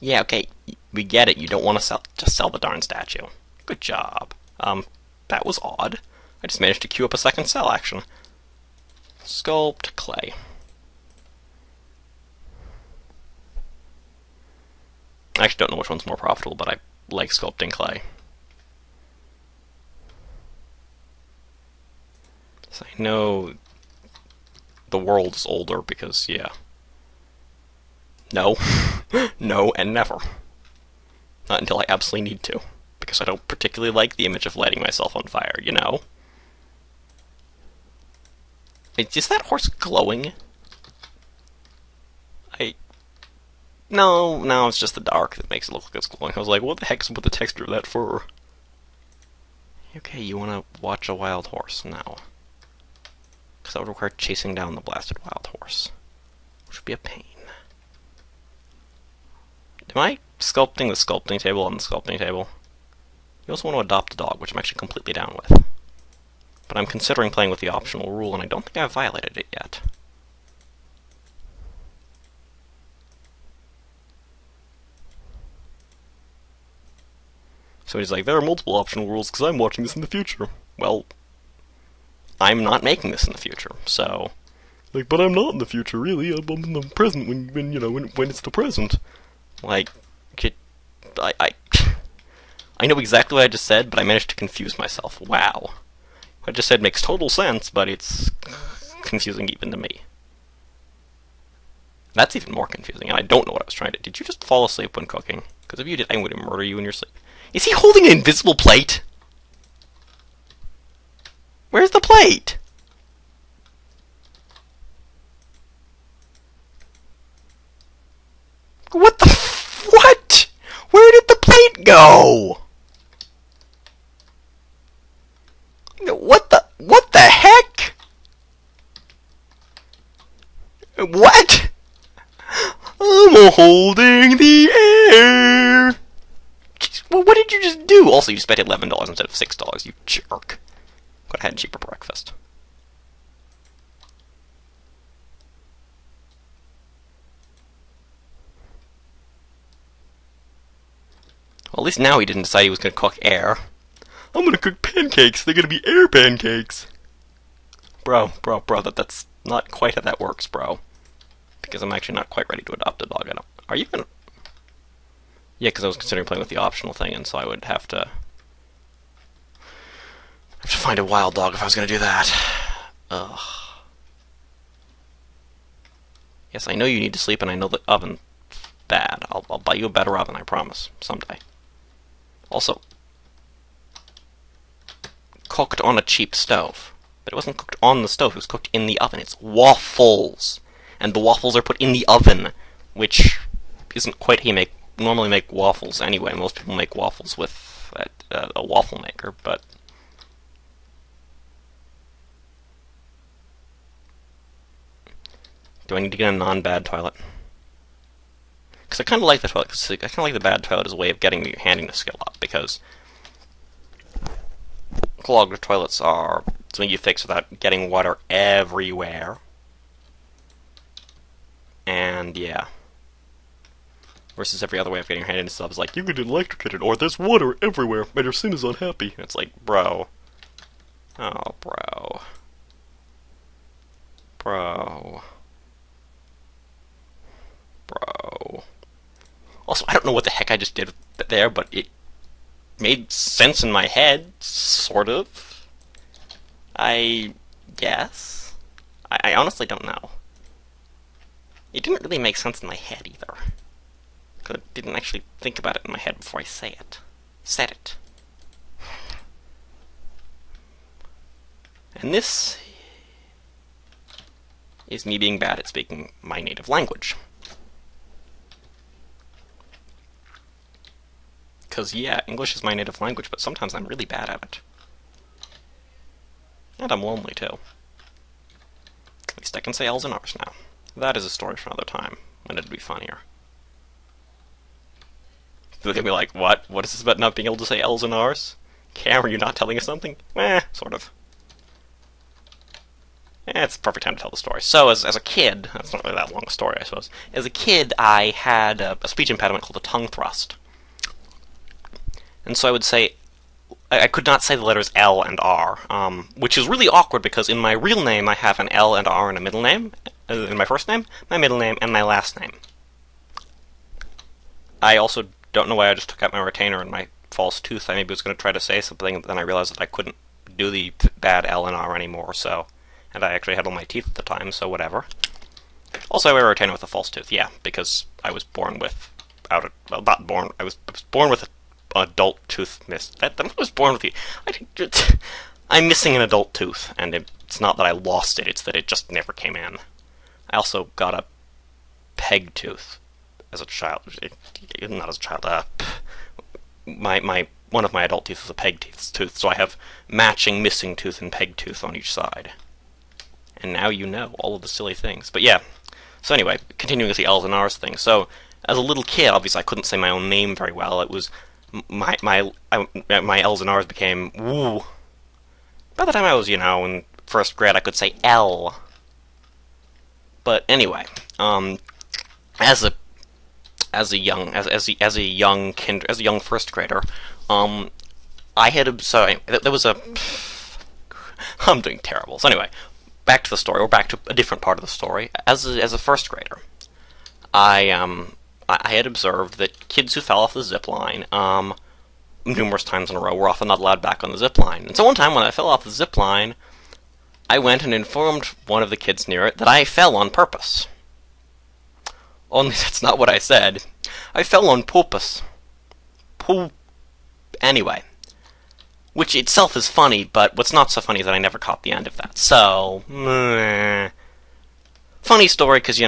Yeah, okay, we get it. You don't want to just sell the darn statue. Good job. That was odd. I just managed to queue up a second sell action. Sculpt clay. I actually don't know which one's more profitable, but I like sculpting clay. So I know the world's older because, yeah. No. No, and never. Not until I absolutely need to. Because I don't particularly like the image of lighting myself on fire, you know? Is that horse glowing? No, it's just the dark that makes it look like it's glowing. I was like, what the heck's with the texture of that fur? Okay, you want to watch a wild horse now. Because that would require chasing down the blasted wild horse. Which would be a pain. Am I sculpting the sculpting table on the sculpting table? You also want to adopt a dog, which I'm actually completely down with. But I'm considering playing with the optional rule, and I don't think I've violated it yet. So he's like, there are multiple optional rules because I'm watching this in the future. Well, I'm not making this in the future, so... Like, but I'm not in the future, really. I'm in the present when it's the present. Like, I know exactly what I just said, but I managed to confuse myself. Wow. What I just said makes total sense, but it's confusing even to me. That's even more confusing, and I don't know what I was trying to... Did you just fall asleep when cooking? Because if you did, I'm going to murder you in your sleep. Is he holding an invisible plate? Where's the plate? What the what? Where did the plate go? What the heck? What? I'm holding the air. Jeez, well, what did you just do? Also, you spent $11 instead of $6, you jerk. Could have had cheaper breakfast. Well, at least now he didn't decide he was going to cook air. I'm going to cook pancakes. They're going to be air pancakes. Bro, that's not quite how that works, bro. Because I'm actually not quite ready to adopt a dog. Are you going to... Yeah, because I was considering playing with the optional thing, and so I would have to find a wild dog if I was going to do that. Ugh. Yes, I know you need to sleep, and I know the oven's bad. I'll buy you a better oven, I promise, someday. Also, cooked on a cheap stove. But it wasn't cooked on the stove, it was cooked in the oven. It's waffles! And the waffles are put in the oven, which isn't quite how you normally make waffles anyway. Most people make waffles with a waffle maker, but... Do I need to get a non-bad toilet? Because I kind of like the toilet, because I kind of like the bad toilet as a way of getting your handing the skill up, because clogged toilets are something you fix without getting water everywhere. And, yeah. Versus every other way of getting your hand into stuff is like, you could electrocute it, or there's water everywhere, and your sim is unhappy. And it's like, bro. Oh, bro. Bro. Bro. Also, I don't know what the heck I just did there, but it made sense in my head, sort of. I guess? I honestly don't know. It didn't really make sense in my head, either. Because I didn't actually think about it in my head before I said it. And this is me being bad at speaking my native language. Because, yeah, English is my native language, but sometimes I'm really bad at it. And I'm lonely, too. At least I can say L's and R's now. That is a story for another time, when it'd be funnier. They're gonna be like, what? What is this about not being able to say L's and R's? Cam, are you not telling us something? Sort of. It's the perfect time to tell the story. So, as a kid, that's not really that long a story, I suppose. As a kid, I had a speech impediment called a tongue thrust. And so I would say, I could not say the letters L and R, which is really awkward because in my real name I have an L and R in a middle name, in my first name, my middle name, and my last name. I also don't know why I just took out my retainer and my false tooth. I maybe was going to try to say something, but then I realized that I couldn't do the bad L and R anymore, so... And I actually had all my teeth at the time, so whatever. Also, I wear a retainer with a false tooth, yeah, because I was born with... I was born with an adult tooth miss. I was born with the... I'm missing an adult tooth, and it's not that I lost it, it's that it just never came in. I also got a peg tooth as a child. Not as a child, one of my adult teeth is a peg tooth, so I have matching missing tooth and peg tooth on each side. And now you know all of the silly things. But yeah, so anyway, continuing with the L's and R's thing. So, as a little kid, obviously I couldn't say my own name very well. It was, my L's and R's became, woo. By the time I was, in first grade, I could say L. But anyway, as a young first grader, there was a... I'm doing terrible. So anyway, back to the story, or back to a different part of the story. As a first grader, I had observed that kids who fell off the zip line, numerous times in a row, were often not allowed back on the zip line. And so one time when I fell off the zip line, I went and informed one of the kids near it that I fell on purpose. Only that's not what I said. I fell on purpose. Anyway. Which itself is funny, but what's not so funny is that I never caught the end of that. So, funny story because,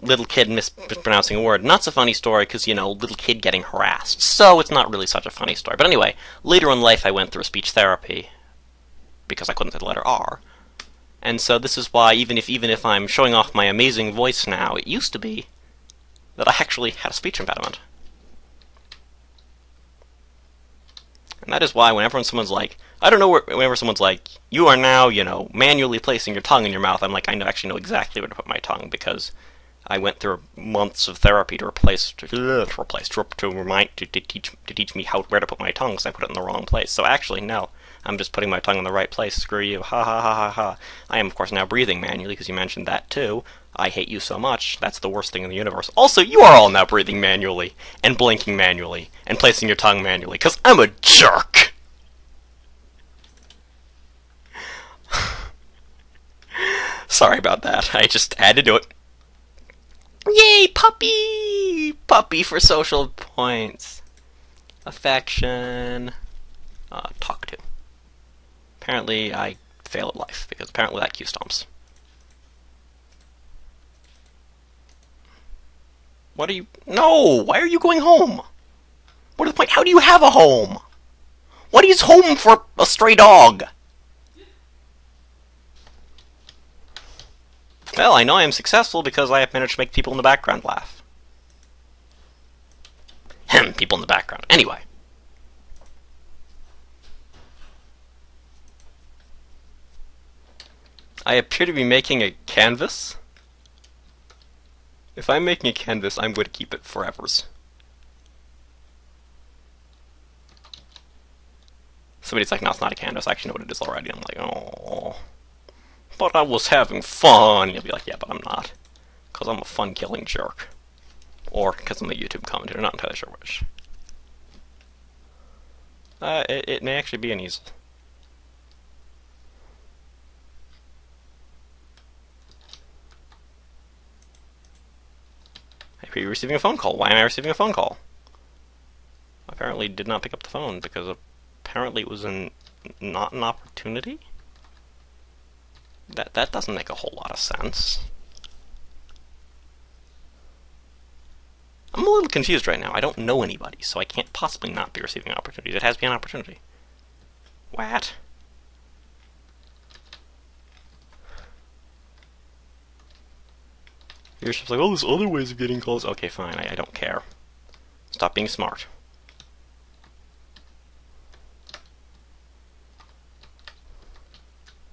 little kid mispronouncing a word. Not so funny story because, little kid getting harassed. So it's not really such a funny story. But anyway, later in life I went through speech therapy because I couldn't say the letter R. And so this is why, even if I'm showing off my amazing voice now, it used to be that I actually had a speech impediment. And that is why whenever someone's like, whenever someone's like, you are now, manually placing your tongue in your mouth, I'm like, I actually know exactly where to put my tongue, because I went through months of therapy to teach me where to put my tongue, because I put it in the wrong place. So actually, no. I'm just putting my tongue in the right place. Screw you. Ha ha ha ha ha. I am, of course, now breathing manually, because you mentioned that, too. I hate you so much. That's the worst thing in the universe. Also, you are all now breathing manually, and blinking manually, and placing your tongue manually, because I'm a jerk! Sorry about that. I just had to do it. Yay, puppy! Puppy for social points. Affection. Talk to. Apparently, I fail at life, because apparently that Q stomps. What are you... No! Why are you going home? What is the point? How do you have a home? What is home for a stray dog? Well, I know I am successful because I have managed to make people in the background laugh. People in the background. Anyway. I appear to be making a canvas. If I'm making a canvas, I'm going to keep it forevers. Somebody's like, no, it's not a canvas. I actually know what it is already. I'm like, oh. But I was having fun. You'll be like, yeah, but I'm not. Because I'm a fun-killing jerk. Or because I'm a YouTube commentator. Not entirely sure which. It may actually be an easel. I appear to be receiving a phone call. Why am I receiving a phone call? Apparently did not pick up the phone because apparently it was not an opportunity? That doesn't make a whole lot of sense. I'm a little confused right now. I don't know anybody, so I can't possibly not be receiving opportunities. It has to be an opportunity. What? You're just like, oh, there's other ways of getting calls. Okay, fine, I don't care. Stop being smart.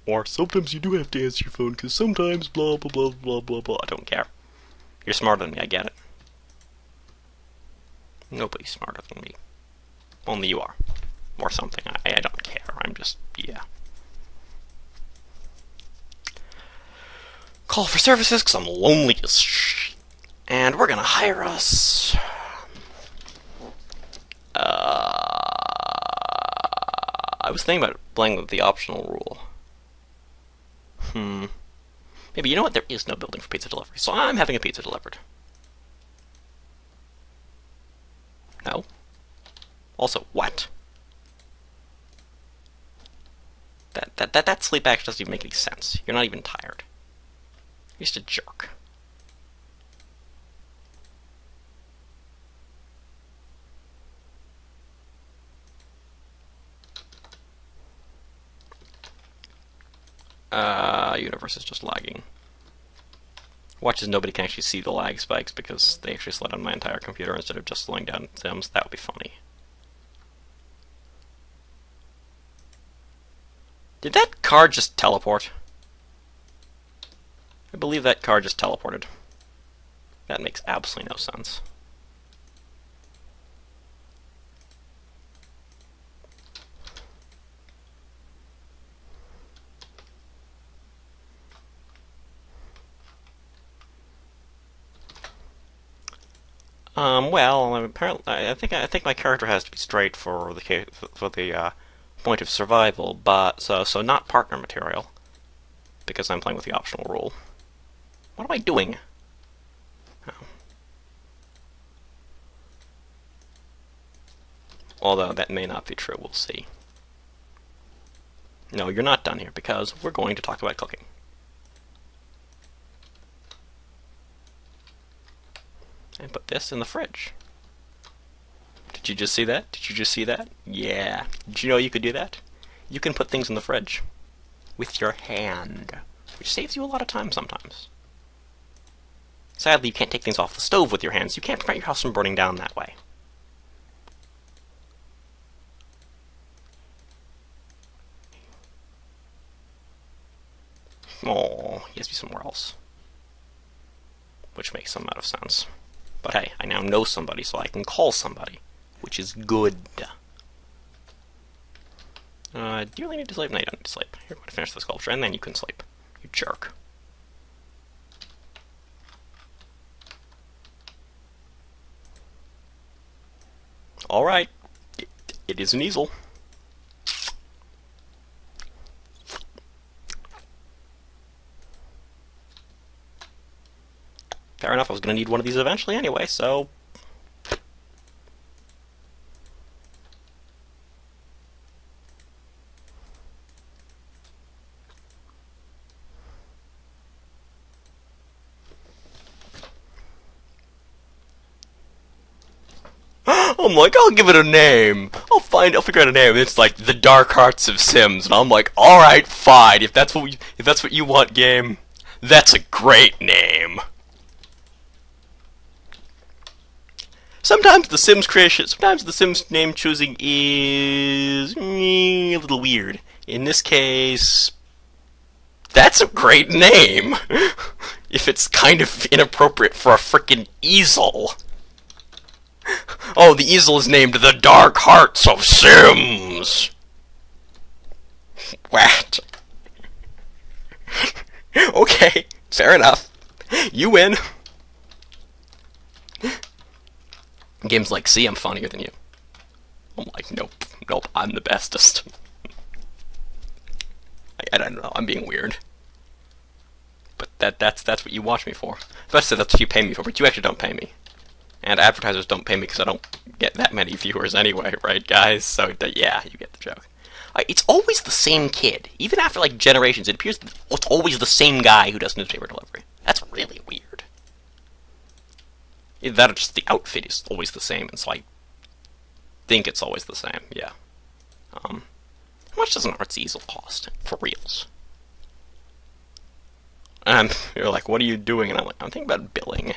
Or sometimes you do have to answer your phone because sometimes blah blah blah blah blah blah. I don't care. You're smarter than me, I get it. Nobody's smarter than me. Only you are. Or something. I don't care. I'm just, yeah. Call for services because I'm lonely as shit. And we're gonna hire us. I was thinking about playing with the optional rule. Maybe, you know what? There is no building for pizza delivery, so I'm having a pizza delivered. No. Also, what? That sleep actually doesn't even make any sense. You're not even tired. You're just a jerk. Universe is just lagging. Watch as nobody can actually see the lag spikes because they actually slowed down my entire computer instead of just slowing down Sims. That would be funny. Did that car just teleport? I believe that car just teleported. That makes absolutely no sense. Well, apparently, I think my character has to be straight for the point of survival, but so not partner material, because I'm playing with the optional rule. What am I doing? Oh. Although that may not be true, we'll see. No, you're not done here because we're going to talk about cooking. And put this in the fridge. Did you just see that? Did you just see that? Yeah. Did you know you could do that? You can put things in the fridge with your hand, which saves you a lot of time sometimes. Sadly, you can't take things off the stove with your hands. You can't prevent your house from burning down that way. Oh, he has to be somewhere else. Which makes some amount of sense. But hey, I now know somebody, so I can call somebody, which is good. Do you really need to sleep? No, you don't need to sleep. You're going to finish the sculpture, and then you can sleep. You jerk. Alright. It is an easel. Fair enough, I was going to need one of these eventually anyway, so... I'm like, I'll give it a name. I'll figure out a name. It's like The Dark Hearts of Sims, and I'm like, alright, fine. If that's what you want, game, that's a great name. Sometimes the Sims name choosing is a little weird. In this case, that's a great name. If it's kind of inappropriate for a frickin' easel. Oh, the easel is named The Dark Hearts of Sims. What? Okay, fair enough. You win. Games like, see, I'm funnier than you. I'm like, nope, I'm the bestest. I don't know, I'm being weird. But that's what you watch me for. Especially that's what you pay me for, but you actually don't pay me. And advertisers don't pay me because I don't get that many viewers anyway, right, guys? So, yeah, you get the joke. It's always the same kid. Even after, like, generations, it appears it's always the same guy who does newspaper delivery. That's really weird. Either that or just the outfit is always the same, and so I think it's always the same, yeah. How much does an arts easel cost? For reals. And you're like, what are you doing? And I'm like, I'm thinking about billing.